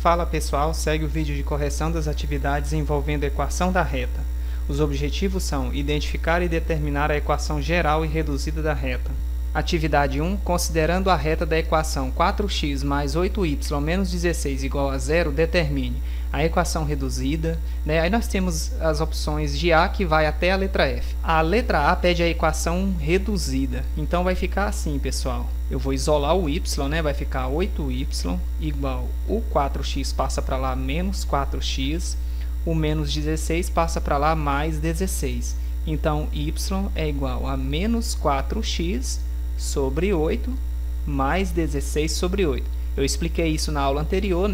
Fala pessoal, segue o vídeo de correção das atividades envolvendo a equação da reta. Os objetivos são identificar e determinar a equação geral e reduzida da reta. Atividade 1. Considerando a reta da equação 4x mais 8y menos 16 igual a 0, determine a equação reduzida. Aí nós temos as opções de A que vai até a letra F. A letra A pede a equação reduzida, então vai ficar assim, pessoal. Eu vou isolar o y, vai ficar 8y igual o 4x passa para lá menos 4x, o menos 16 passa para lá mais 16. Então, y é igual a menos 4x sobre 8 mais 16 sobre 8. Eu expliquei isso na aula anterior,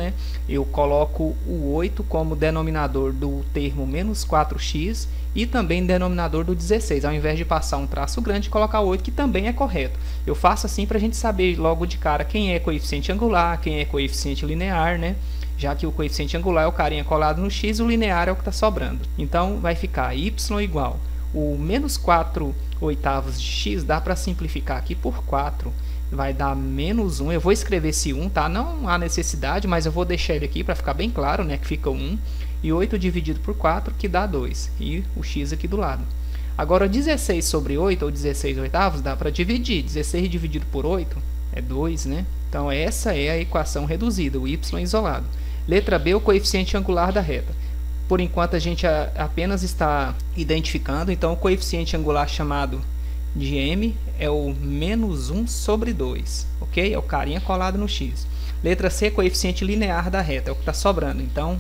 Eu coloco o 8 como denominador do termo menos 4x e também denominador do 16, ao invés de passar um traço grande, colocar o 8, que também é correto. Eu faço assim para a gente saber logo de cara quem é coeficiente angular, quem é coeficiente linear, Já que o coeficiente angular é o carinha colado no x, o linear é o que está sobrando. Então, vai ficar y igual o menos 4 oitavos de x, dá para simplificar aqui por 4. Vai dar menos 1, eu vou escrever esse 1, tá? Não há necessidade, mas eu vou deixar ele aqui para ficar bem claro, que fica 1. E 8 dividido por 4, que dá 2. E o x aqui do lado. Agora, 16 sobre 8, ou 16 oitavos, dá para dividir. 16 dividido por 8 é 2, Então, essa é a equação reduzida, o y isolado. Letra B, o coeficiente angular da reta. Por enquanto, a gente apenas está identificando. Então, o coeficiente angular chamado de m é o menos 1 sobre 2, ok? É o carinha colado no x. Letra C, coeficiente linear da reta, é o que está sobrando. Então,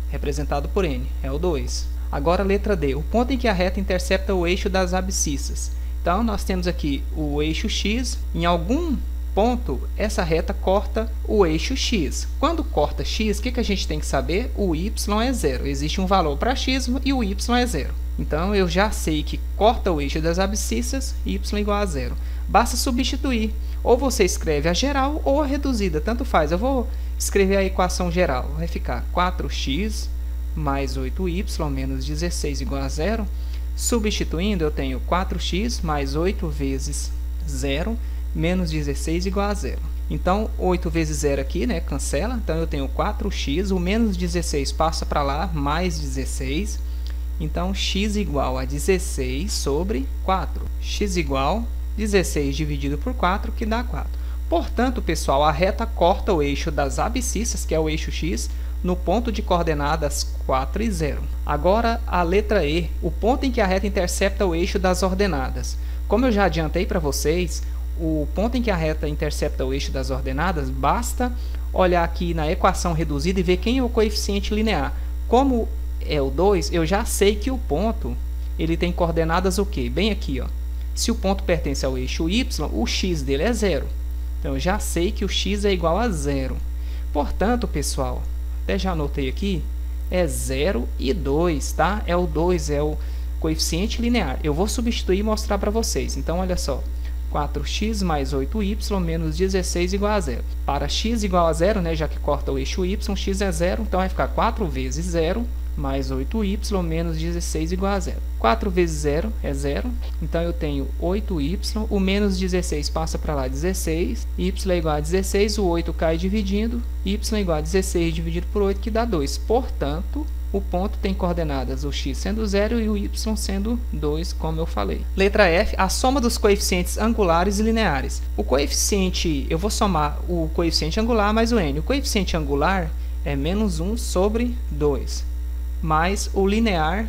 representado por n, é o 2. Agora, letra D, o ponto em que a reta intercepta o eixo das abscissas. Então, nós temos aqui o eixo x. Em algum ponto, essa reta corta o eixo x. Quando corta x, o que a gente tem que saber? O y é 0. Existe um valor para x e o y é 0. Então, eu já sei que corta o eixo das abscissas, y igual a 0. Basta substituir. Ou você escreve a geral ou a reduzida, tanto faz. Eu vou escrever a equação geral. Vai ficar 4x mais 8y menos 16 igual a 0. Substituindo, eu tenho 4x mais 8 vezes 0 menos 16 igual a 0. Então, 8 vezes 0 aqui, cancela. Então, eu tenho 4x, o menos 16 passa para lá, mais 16. Então, x igual a 16 sobre 4. X igual 16 dividido por 4, que dá 4. Portanto, pessoal, a reta corta o eixo das abscissas, que é o eixo x, no ponto de coordenadas 4 e 0. Agora, a letra E, o ponto em que a reta intercepta o eixo das ordenadas. Como eu já adiantei para vocês, o ponto em que a reta intercepta o eixo das ordenadas, basta olhar aqui na equação reduzida e ver quem é o coeficiente linear. Como é o 2, eu já sei que o ponto ele tem coordenadas o quê? Bem aqui, ó. Se o ponto pertence ao eixo y, o x dele é 0. Então, eu já sei que o x é igual a 0. Portanto, pessoal, até já anotei aqui, é 0 e 2, tá? É o 2, é o coeficiente linear. Eu vou substituir e mostrar para vocês. Então, olha só. 4x mais 8y menos 16 igual a 0. Para x igual a 0, já que corta o eixo y, x é 0, então vai ficar 4 vezes 0 mais 8y menos 16 igual a 0. 4 vezes 0 é 0, então eu tenho 8y, o menos 16 passa para lá 16, y é igual a 16, o 8 cai dividindo, y é igual a 16 dividido por 8, que dá 2. Portanto, o ponto tem coordenadas o x sendo 0 e o y sendo 2, como eu falei. Letra F, a soma dos coeficientes angulares e lineares. O coeficiente, eu vou somar o coeficiente angular mais o n. O coeficiente angular é menos 1 sobre 2, mais o linear,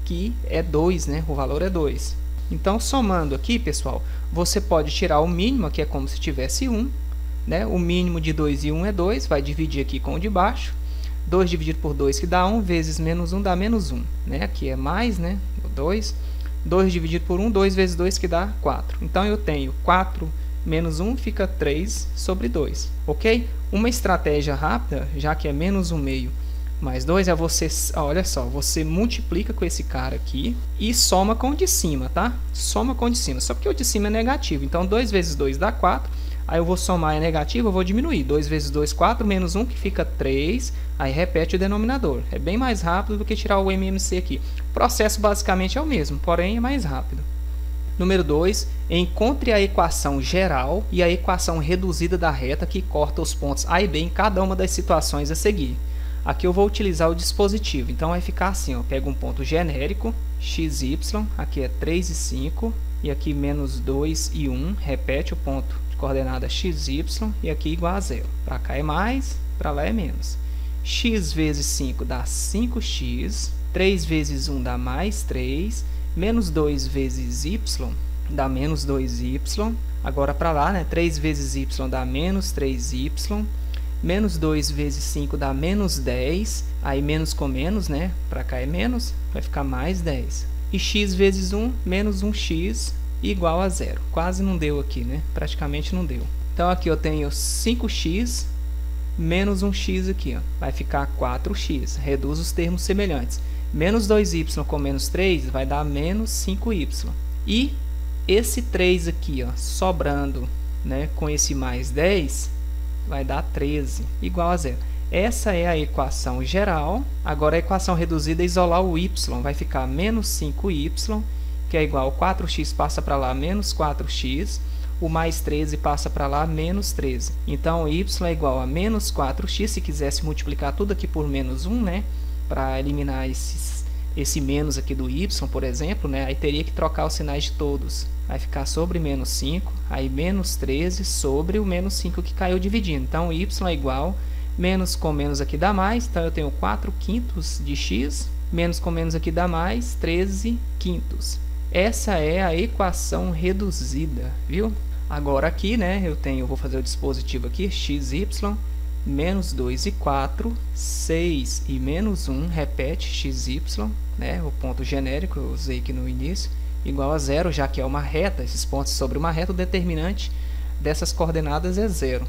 que é 2, o valor é 2. Então, somando aqui, pessoal, você pode tirar o mínimo, que é como se tivesse 1. O mínimo de 2 e 1 é 2, vai dividir aqui com o de baixo. 2 dividido por 2, que dá 1, vezes menos 1 dá menos 1. Aqui é mais, 2. 2 dividido por 1, 2 vezes 2, que dá 4. Então, eu tenho 4 menos 1, fica 3 sobre 2. Ok? Uma estratégia rápida, já que é menos 1 meio mais 2, é você, olha só, você multiplica com esse cara aqui e soma com o de cima, tá? Soma com o de cima, só porque o de cima é negativo. Então, 2 vezes 2 dá 4. Aí eu vou somar, é negativo, eu vou diminuir. 2 vezes 2, 4, menos 1, que fica 3. Aí repete o denominador. É bem mais rápido do que tirar o MMC aqui. O processo basicamente é o mesmo, porém é mais rápido. Número 2, encontre a equação geral e a equação reduzida da reta que corta os pontos A e B em cada uma das situações a seguir. Aqui eu vou utilizar o dispositivo, então vai ficar assim, ó, pega um ponto genérico, x, y, aqui é 3 e 5, e aqui menos 2 e 1, repete o ponto de coordenada x, y, e aqui igual a 0. Para cá é mais, para lá é menos. X vezes 5 dá 5x, 3 vezes 1 dá mais 3, menos 2 vezes y dá menos 2y. Agora para lá, né? 3 vezes y dá menos 3y. Menos 2 vezes 5 dá menos 10. Aí menos com menos, né? Para cá é menos, vai ficar mais 10. E x vezes 1, menos 1x igual a 0. Quase não deu aqui, né? Praticamente não deu. Então aqui eu tenho 5x menos 1x aqui, ó. Vai ficar 4x. Reduz os termos semelhantes. Menos 2y com menos 3 vai dar menos 5y. E esse 3 aqui, ó, sobrando, né, com esse mais 10, vai dar 13, igual a 0. Essa é a equação geral. Agora a equação reduzida é isolar o y. Vai ficar menos 5y, que é igual a 4x passa para lá, menos 4x. O mais 13 passa para lá, menos 13. Então, y é igual a menos 4x. Se quisesse multiplicar tudo aqui por menos 1, né, para eliminar esse menos aqui do y, por exemplo, né, aí teria que trocar os sinais de todos. Vai ficar sobre menos 5, aí menos 13 sobre o menos 5 que caiu dividindo. Então, y é igual, menos com menos aqui dá mais, então eu tenho 4 quintos de x, menos com menos aqui dá mais, 13 quintos. Essa é a equação reduzida, viu? Agora aqui, né, eu vou fazer o dispositivo aqui, x, y, menos 2 e 4, 6 e menos 1, repete x, y, né, o ponto genérico eu usei aqui no início, igual a 0, já que é uma reta, esses pontos sobre uma reta, o determinante dessas coordenadas é 0.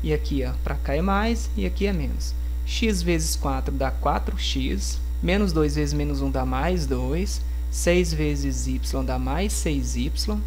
E aqui, para cá é mais e aqui é menos. X vezes 4 dá 4x, menos 2 vezes menos 1 dá mais 2, 6 vezes y dá mais 6y.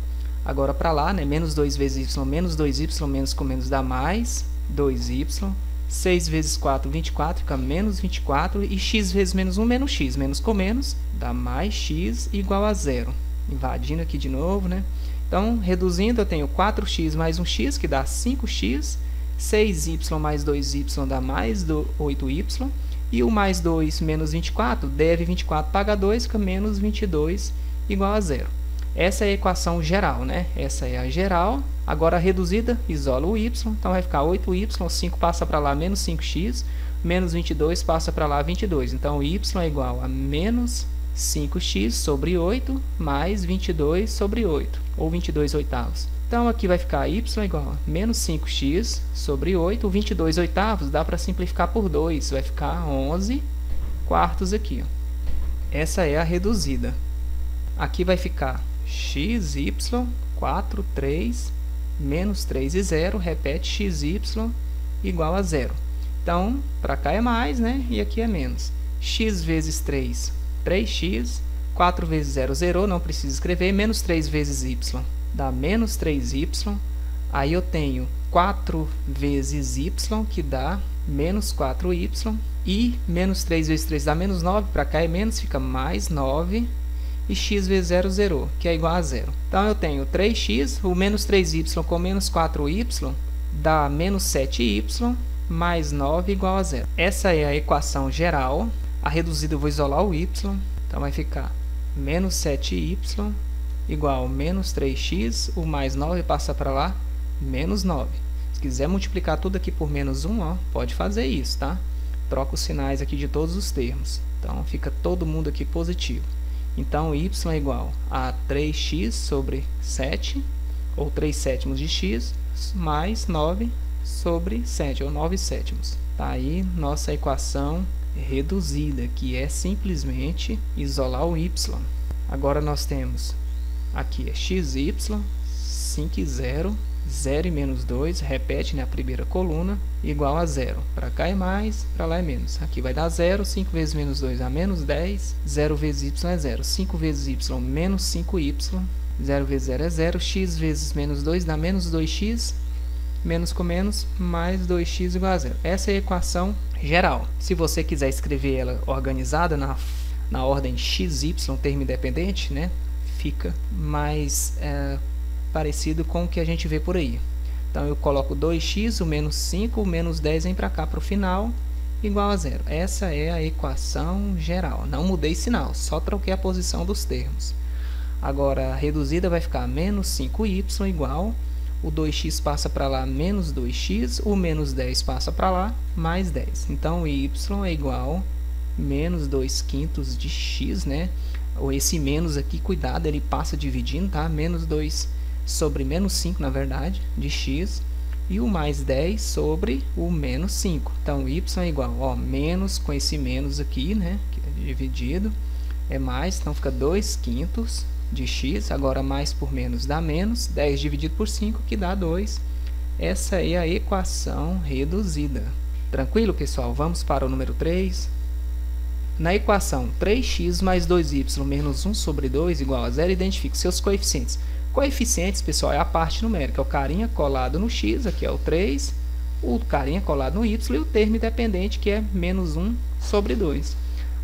Agora para lá, né, menos 2 vezes y, menos 2y, menos com menos dá mais 2y. 6 vezes 4, 24, fica menos 24. E x vezes menos 1, menos x. Menos com menos dá mais x igual a 0. Invadindo aqui de novo, né? Então, reduzindo, eu tenho 4x mais 1x, que dá 5x. 6y mais 2y dá mais 8y. E o mais 2 menos 24, deve 24 paga 2, fica menos 22 igual a 0. Essa é a equação geral, né? Essa é a geral. Agora a reduzida, isola o y, então vai ficar 8y, 5 passa para lá, menos 5x, menos 22 passa para lá, 22. Então, y é igual a menos 5x sobre 8, mais 22 sobre 8, ou 22 oitavos. Então, aqui vai ficar y igual a menos 5x sobre 8, 22 oitavos dá para simplificar por 2, vai ficar 11 quartos aqui. Ó. Essa é a reduzida. Aqui vai ficar x, y, 4, 3, menos 3 e 0, repete x, y, igual a 0. Então, para cá é mais, né? E aqui é menos. X vezes 3, 3x, 4 vezes 0, 0, não precisa escrever, menos 3 vezes y, dá menos 3y. Aí eu tenho 4 vezes y, que dá menos 4y, e menos 3 vezes 3 dá menos 9, para cá é menos, fica mais 9, e x vezes 0, 0, que é igual a 0. Então, eu tenho 3x, o menos 3y com menos 4y, dá menos 7y, mais 9 igual a 0. Essa é a equação geral. A reduzida eu vou isolar o y, então vai ficar menos 7y igual a menos 3x, o mais 9 passa para lá, menos 9. Se quiser multiplicar tudo aqui por menos 1, ó, pode fazer isso, tá? Troca os sinais aqui de todos os termos. Então, fica todo mundo aqui positivo. Então, y é igual a 3x sobre 7, ou 3 sétimos de x, mais 9 sobre 7, ou 9 sétimos. Tá aí nossa equação reduzida, que é simplesmente isolar o y. Agora, nós temos aqui é x, y, 5 e 0, 0 e menos 2, repete, né, a primeira coluna, igual a 0. Para cá é mais, para lá é menos. Aqui vai dar 0, 5 vezes menos 2 dá menos 10, 0 vezes y é 0. 5 vezes y, menos 5y, 0 vezes 0 é 0, x vezes menos 2 dá menos 2x, menos com menos, mais 2x igual a 0. Essa é a equação geral. Se você quiser escrever ela organizada na ordem x, y, termo independente, né, φ fica mais parecido com o que a gente vê por aí. Então eu coloco 2x, o menos 5, o menos 10 vem para cá para o final, igual a zero. Essa é a equação geral. Não mudei sinal, só troquei a posição dos termos. Agora a reduzida vai ficar menos 5y igual, o 2x passa para lá, menos 2x, o menos 10 passa para lá, mais 10. Então y é igual a menos 2/5 de x, né? Ou esse menos aqui, cuidado, ele passa dividindo, tá? Menos 2 sobre menos 5, na verdade, de x, e o mais 10 sobre o menos 5. Então, y é igual, ó, menos com esse menos aqui, né, que é dividido, é mais, então fica 2/5 de x, agora mais por menos dá menos, 10 dividido por 5, que dá 2. Essa é a equação reduzida. Tranquilo, pessoal? Vamos para o número 3. Na equação 3x mais 2y menos 1 sobre 2 igual a 0, identifique seus coeficientes. Coeficientes, pessoal, é a parte numérica, é o carinha colado no x, aqui é o 3, o carinha colado no y e o termo independente, que é menos 1 sobre 2.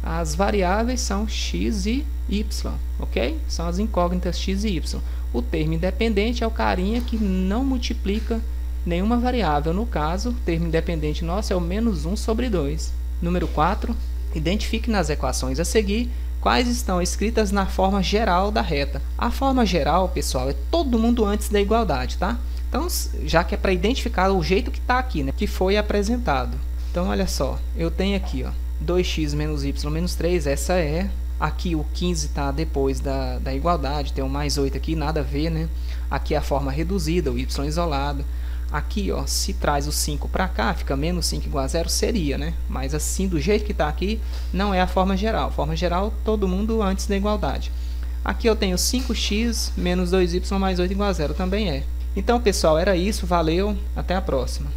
As variáveis são x e y, ok? São as incógnitas x e y. O termo independente é o carinha que não multiplica nenhuma variável. No caso, o termo independente nosso é o menos 1 sobre 2. Número 4. Identifique nas equações a seguir quais estão escritas na forma geral da reta. A forma geral, pessoal, é todo mundo antes da igualdade, tá? Então, já que é para identificar o jeito que está aqui, né, que foi apresentado. Então, olha só, eu tenho aqui, ó, 2x menos y menos 3, essa é. Aqui o 15 está depois da igualdade, tem um mais 8 aqui, nada a ver, né? Aqui é a forma reduzida, o y isolado. Aqui, ó, se traz o 5 para cá, fica menos 5 igual a 0, seria, né? Mas assim, do jeito que está aqui, não é a forma geral. Forma geral, todo mundo antes da igualdade. Aqui eu tenho 5x menos 2y mais 8 igual a 0, também é. Então, pessoal, era isso. Valeu, até a próxima.